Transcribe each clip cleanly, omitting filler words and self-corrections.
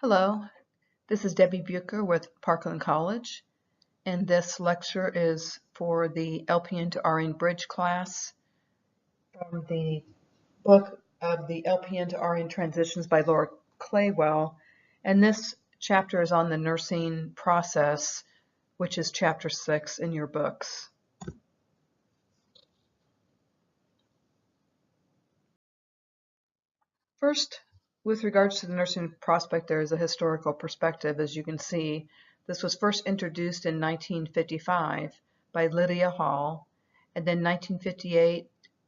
Hello, this is Debbie Bucher with Parkland College, and this lecture is for the LPN to RN Bridge class from the book of the LPN to RN Transitions by Laura Claywell, and this chapter is on the nursing process, which is chapter 6 in your books. First, with regards to the nursing prospect, there is a historical perspective. As you can see, this was first introduced in 1955 by Lydia Hall, and then 1958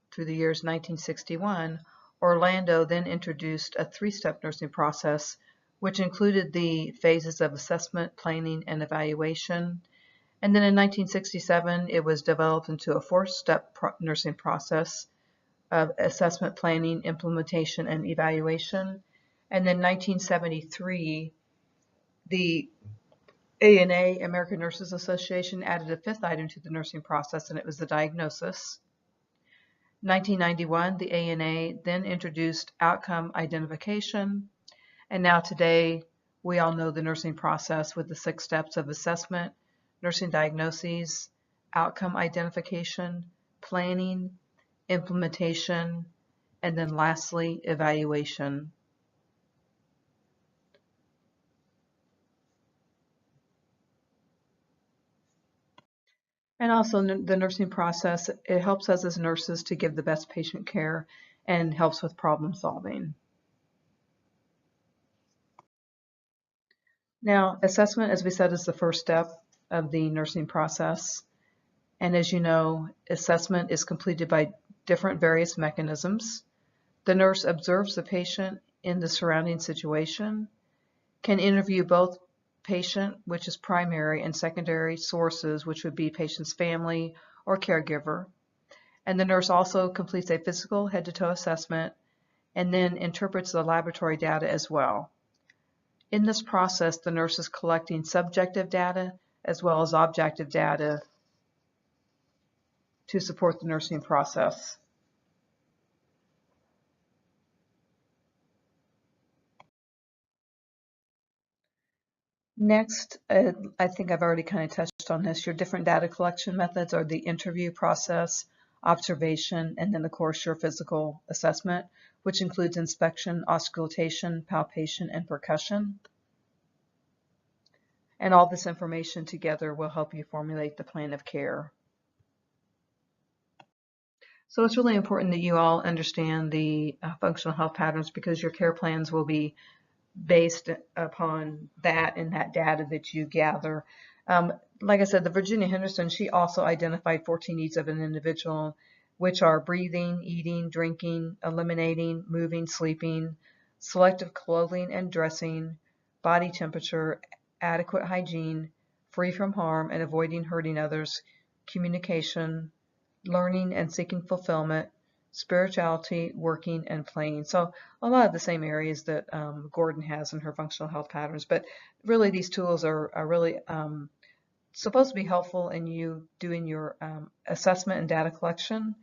through the years 1961, Orlando then introduced a three-step nursing process, which included the phases of assessment, planning, and evaluation. And then in 1967, it was developed into a four-step nursing process of assessment, planning, implementation, and evaluation. And then 1973, the ANA, American Nurses Association, added a fifth item to the nursing process, and it was the diagnosis. 1991, the ANA then introduced outcome identification, and now today we all know the nursing process with the 6 steps of assessment, nursing diagnoses, outcome identification, planning, implementation, and then lastly, evaluation. And also the nursing process, it helps us as nurses to give the best patient care and helps with problem solving. Now, assessment, as we said, is the first step of the nursing process. And as you know, assessment is completed by different various mechanisms. The nurse observes the patient in the surrounding situation, can interview both patient, which is primary, and secondary sources, which would be patient's family or caregiver. And the nurse also completes a physical head-to-toe assessment and then interprets the laboratory data as well. In this process, the nurse is collecting subjective data as well as objective data to support the nursing process. Next, I think I've already kind of touched on this. Your different data collection methods are the interview process, observation, and then of course your physical assessment, which includes inspection, auscultation, palpation, and percussion. And all this information together will help you formulate the plan of care. So it's really important that you all understand the functional health patterns because your care plans will be based upon that and that data that you gather. Like I said, the Virginia Henderson, she also identified 14 needs of an individual, which are breathing, eating, drinking, eliminating, moving, sleeping, selective clothing and dressing, body temperature, adequate hygiene, free from harm and avoiding hurting others, communication, learning and seeking fulfillment, spirituality, working, and playing. So a lot of the same areas that Gordon has in her functional health patterns, but really these tools are really supposed to be helpful in you doing your assessment and data collection.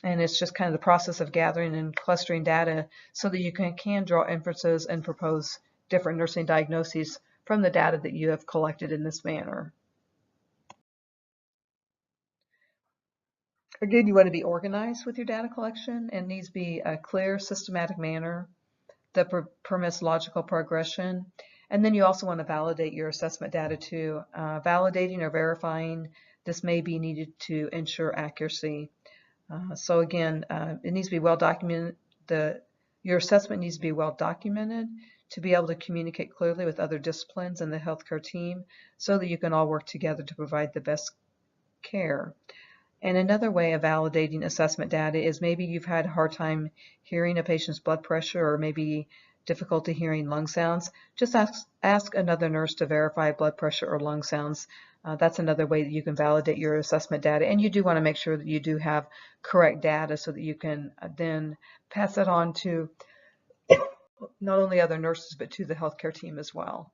And it's just kind of the process of gathering and clustering data so that you can draw inferences and propose different nursing diagnoses from the data that you have collected in this manner. Again, you want to be organized with your data collection and needs to be a clear, systematic manner that permits logical progression. And then you also want to validate your assessment data too. Validating or verifying this may be needed to ensure accuracy. So again, it needs to be well documented. Your assessment needs to be well documented to be able to communicate clearly with other disciplines and the healthcare team so that you can all work together to provide the best care. And another way of validating assessment data is maybe you've had a hard time hearing a patient's blood pressure or maybe difficulty hearing lung sounds. Just ask another nurse to verify blood pressure or lung sounds. That's another way that you can validate your assessment data. And you do want to make sure that you do have correct data so that you can then pass it on to not only other nurses but to the healthcare team as well.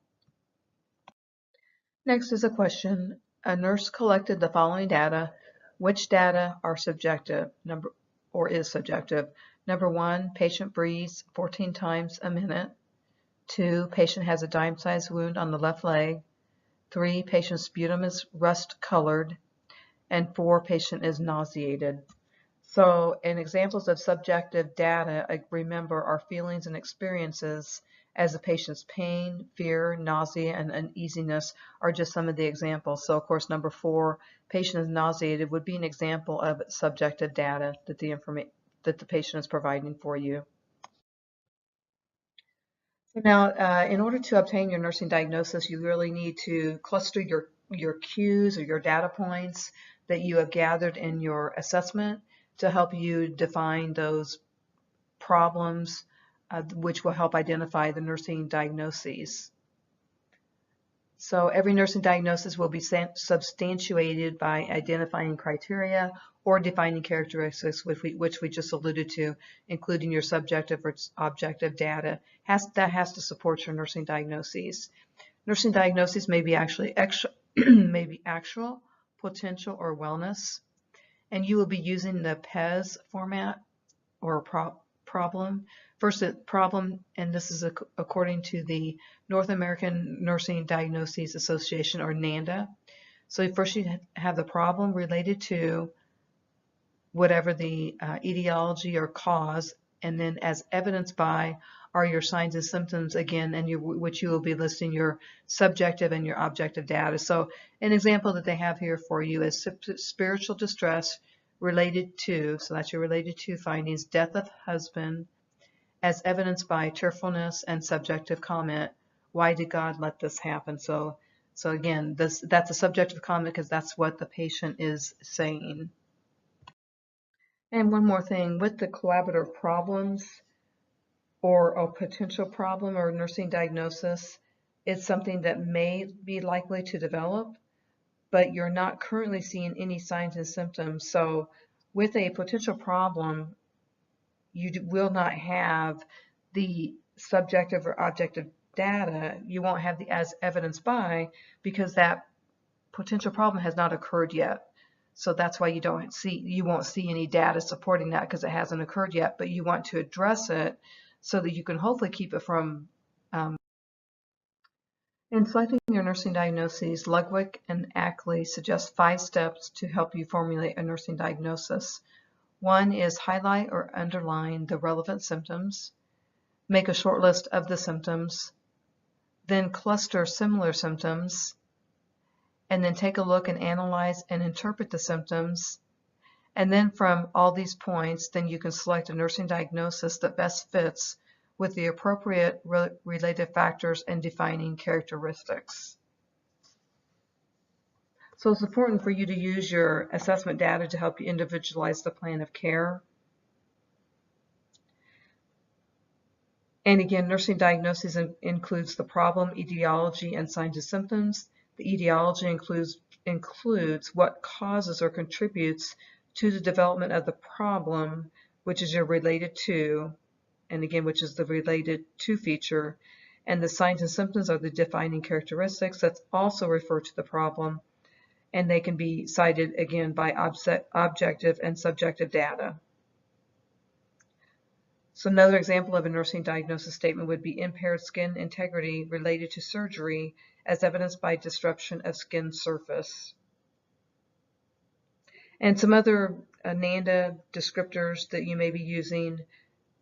Next is a question. A nurse collected the following data. Which data are subjective or is subjective? Number 1, patient breathes 14 times a minute. 2, patient has a dime-sized wound on the left leg. 3, patient's sputum is rust-colored. And 4, patient is nauseated. So, in examples of subjective data, remember our feelings and experiences as the patient's pain, fear, nausea, and uneasiness are just some of the examples. So, of course, number 4, patient is nauseated would be an example of subjective data that the patient is providing for you. So now, in order to obtain your nursing diagnosis, you really need to cluster your cues or your data points that you have gathered in your assessment to help you define those problems, which will help identify the nursing diagnoses. So every nursing diagnosis will be substantiated by identifying criteria or defining characteristics, which we just alluded to, including your subjective or objective data. That has to support your nursing diagnoses. Nursing diagnoses may be actual, potential, or wellness. And you will be using the PES format or problem. First, problem, and this is according to the North American Nursing Diagnoses Association, or NANDA. So first you have the problem related to whatever the etiology or cause, and then as evidenced by are your signs and symptoms again, and which you will be listing your subjective and your objective data. So an example that they have here for you is spiritual distress related to, so that's your related to findings, death of husband, as evidenced by tearfulness and subjective comment, why did God let this happen? So again, that's a subjective comment because that's what the patient is saying. And one more thing, with the collaborative problems or a potential problem or nursing diagnosis, it's something that may be likely to develop, but you're not currently seeing any signs and symptoms. So with a potential problem, you will not have the subjective or objective data. You won't have the as evidenced by, because that potential problem has not occurred yet. So that's why you won't see any data supporting that, because it hasn't occurred yet, but you want to address it so that you can hopefully keep it from. In selecting your nursing diagnoses, Ludwig and Ackley suggest 5 steps to help you formulate a nursing diagnosis. 1 is highlight or underline the relevant symptoms, make a short list of the symptoms, then cluster similar symptoms, and then take a look and analyze and interpret the symptoms. And then from all these points, then you can select a nursing diagnosis that best fits with the appropriate related factors and defining characteristics. So it's important for you to use your assessment data to help you individualize the plan of care. And again, nursing diagnosis includes the problem, etiology, and signs and symptoms. The etiology includes what causes or contributes to the development of the problem, which is your related to, and again, which is the related to feature. And the signs and symptoms are the defining characteristics that also refer to the problem, and they can be cited again by objective and subjective data. So another example of a nursing diagnosis statement would be impaired skin integrity related to surgery as evidenced by disruption of skin surface. And some other NANDA descriptors that you may be using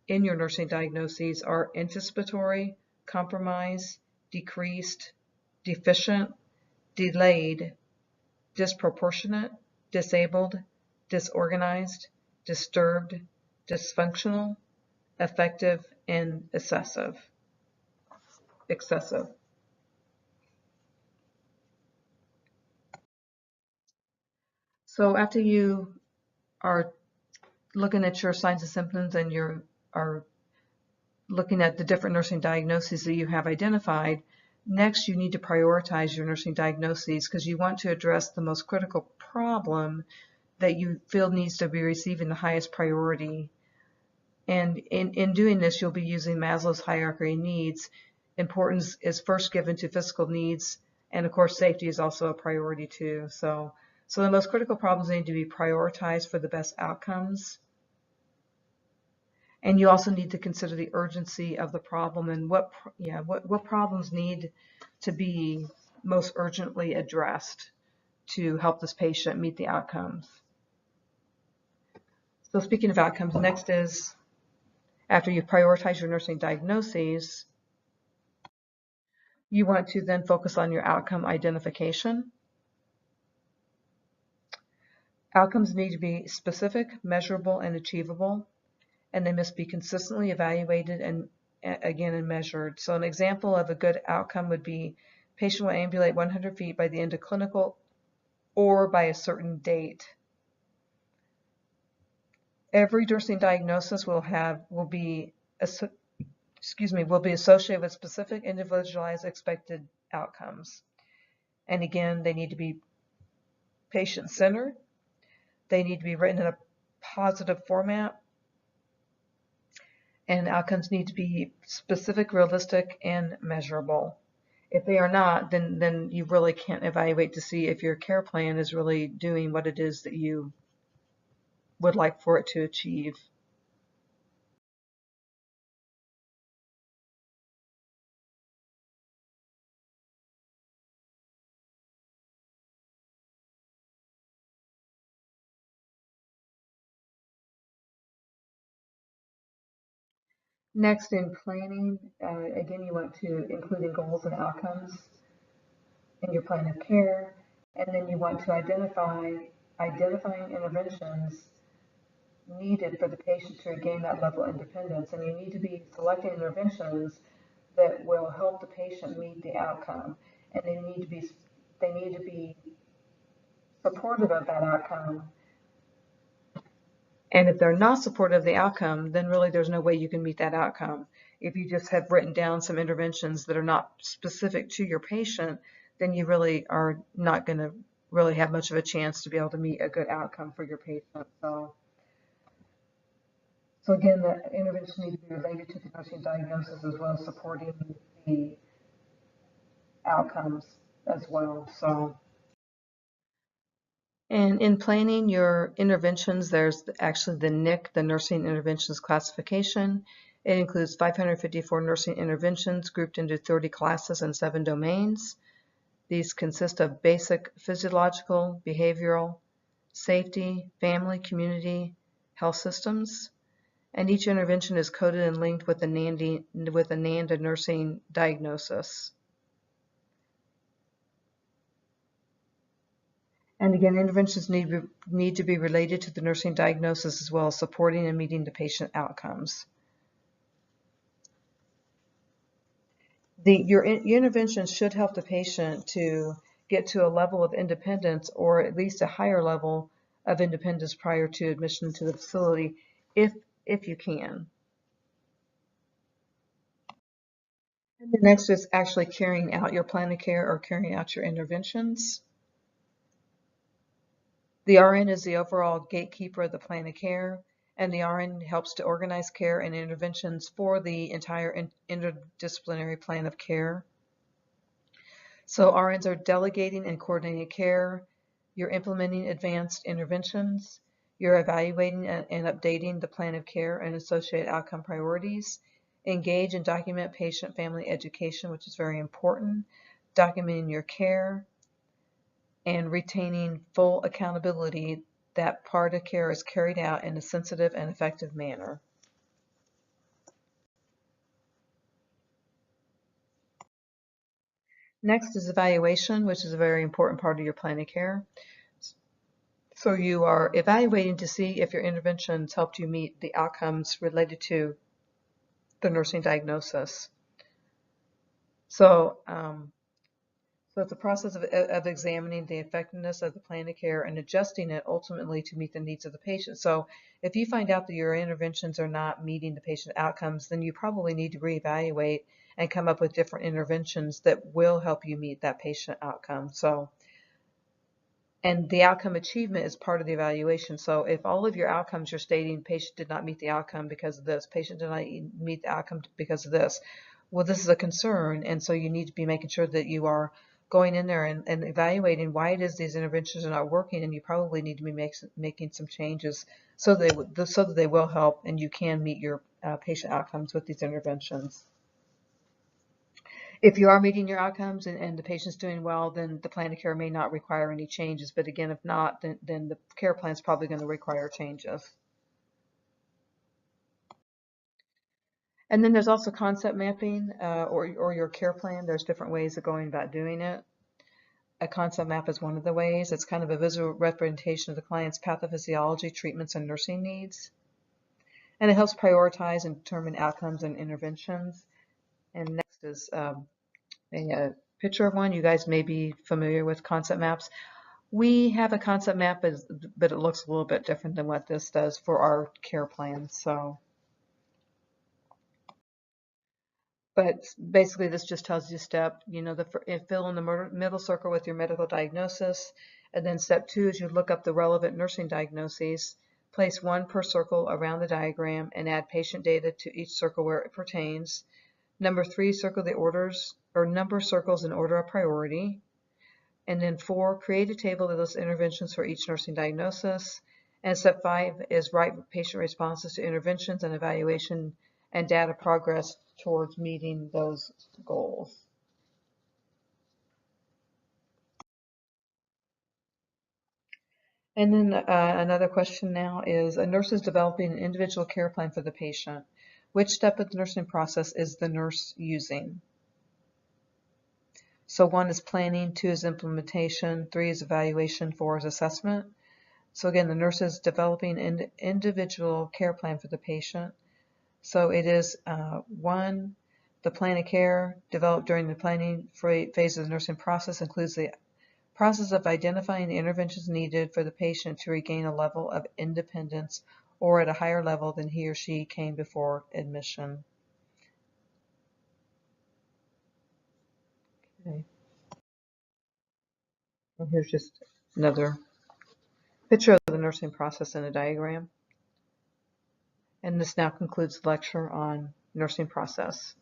in your nursing diagnoses are anticipatory, compromise, decreased, deficient, delayed, disproportionate, disabled, disorganized, disturbed, dysfunctional, effective, and excessive. So after you are looking at your signs and symptoms and you are looking at the different nursing diagnoses that you have identified, next you need to prioritize your nursing diagnoses, because you want to address the most critical problem that you feel needs to be receiving the highest priority. And in doing this, you'll be using Maslow's hierarchy of needs. Importance is first given to physical needs, and of course safety is also a priority too. So the most critical problems need to be prioritized for the best outcomes. And you also need to consider the urgency of the problem and what problems need to be most urgently addressed to help this patient meet the outcomes. So speaking of outcomes, next is, after you prioritize your nursing diagnoses, you want to then focus on your outcome identification. Outcomes need to be specific, measurable, and achievable, and they must be consistently evaluated and measured. So an example of a good outcome would be patient will ambulate 100 feet by the end of clinical or by a certain date. Every nursing diagnosis will be associated with specific individualized expected outcomes. And again, they need to be patient-centered. They need to be written in a positive format. And outcomes need to be specific, realistic, and measurable. If they are not, then you really can't evaluate to see if your care plan is really doing what it is that you would like for it to achieve. Next, in planning, again, you want to include goals and outcomes in your plan of care, and then you want to identifying interventions needed for the patient to regain that level of independence, and you need to be selecting interventions that will help the patient meet the outcome, and they need to be supportive of that outcome. And if they're not supportive of the outcome, then really there's no way you can meet that outcome. If you just have written down some interventions that are not specific to your patient, then you really are not going to really have much of a chance to be able to meet a good outcome for your patient. So again, the intervention needs to be related to the nursing diagnosis as well as supporting the outcomes as well. And in planning your interventions, there's actually the NIC, the Nursing Interventions Classification. It includes 554 nursing interventions grouped into 30 classes and 7 domains. These consist of basic physiological, behavioral, safety, family, community, health systems. And each intervention is coded and linked with a NAND nursing diagnosis. And again, interventions need to be related to the nursing diagnosis as well as supporting and meeting the patient outcomes. Your interventions should help the patient to get to a level of independence, or at least a higher level of independence prior to admission to the facility, if you can. And the next is actually carrying out your plan of care or carrying out your interventions. The RN is the overall gatekeeper of the plan of care, and the RN helps to organize care and interventions for the entire interdisciplinary plan of care. So RNs are delegating and coordinating care, you're implementing advanced interventions, you're evaluating and updating the plan of care and associated outcome priorities, engage and document patient-family education, which is very important, documenting your care, and retaining full accountability that part of care is carried out in a sensitive and effective manner. Next is evaluation, which is a very important part of your plan of care. So you are evaluating to see if your interventions helped you meet the outcomes related to the nursing diagnosis. So it's a process of examining the effectiveness of the plan of care and adjusting it ultimately to meet the needs of the patient. So if you find out that your interventions are not meeting the patient outcomes, then you probably need to reevaluate and come up with different interventions that will help you meet that patient outcome. And the outcome achievement is part of the evaluation. So if all of your outcomes you're stating patient did not meet the outcome because of this, patient did not meet the outcome because of this, well, this is a concern, and so you need to be making sure that you are going in there and evaluating why it is these interventions are not working, and you probably need to be making some changes so that they will help and you can meet your patient outcomes with these interventions. If you are meeting your outcomes and the patient's doing well, then the plan of care may not require any changes. But again, if not, then the care plan is probably going to require changes. And then there's also concept mapping or your care plan. There's different ways of going about doing it. A concept map is one of the ways. It's kind of a visual representation of the client's pathophysiology, treatments, and nursing needs. And it helps prioritize and determine outcomes and interventions. And next is a picture of one. You guys may be familiar with concept maps. We have a concept map, but it looks a little bit different than what this does for our care plan. But basically, this just tells you step, fill in the middle circle with your medical diagnosis. And then step 2 is you look up the relevant nursing diagnoses, place one per circle around the diagram, and add patient data to each circle where it pertains. Number 3, circle the orders or number circles in order of priority. And then 4, create a table of those interventions for each nursing diagnosis. And step 5 is write patient responses to interventions and evaluation and data progress towards meeting those goals. And then another question now is, a nurse is developing an individual care plan for the patient. Which step of the nursing process is the nurse using? So 1 is planning, 2 is implementation, 3 is evaluation, 4 is assessment. So again, the nurse is developing an individual care plan for the patient. So it is 1, the plan of care developed during the planning phase of the nursing process includes the process of identifying the interventions needed for the patient to regain a level of independence or at a higher level than he or she came before admission. Okay. And here's just another picture of the nursing process in a diagram. And this now concludes the lecture on nursing process.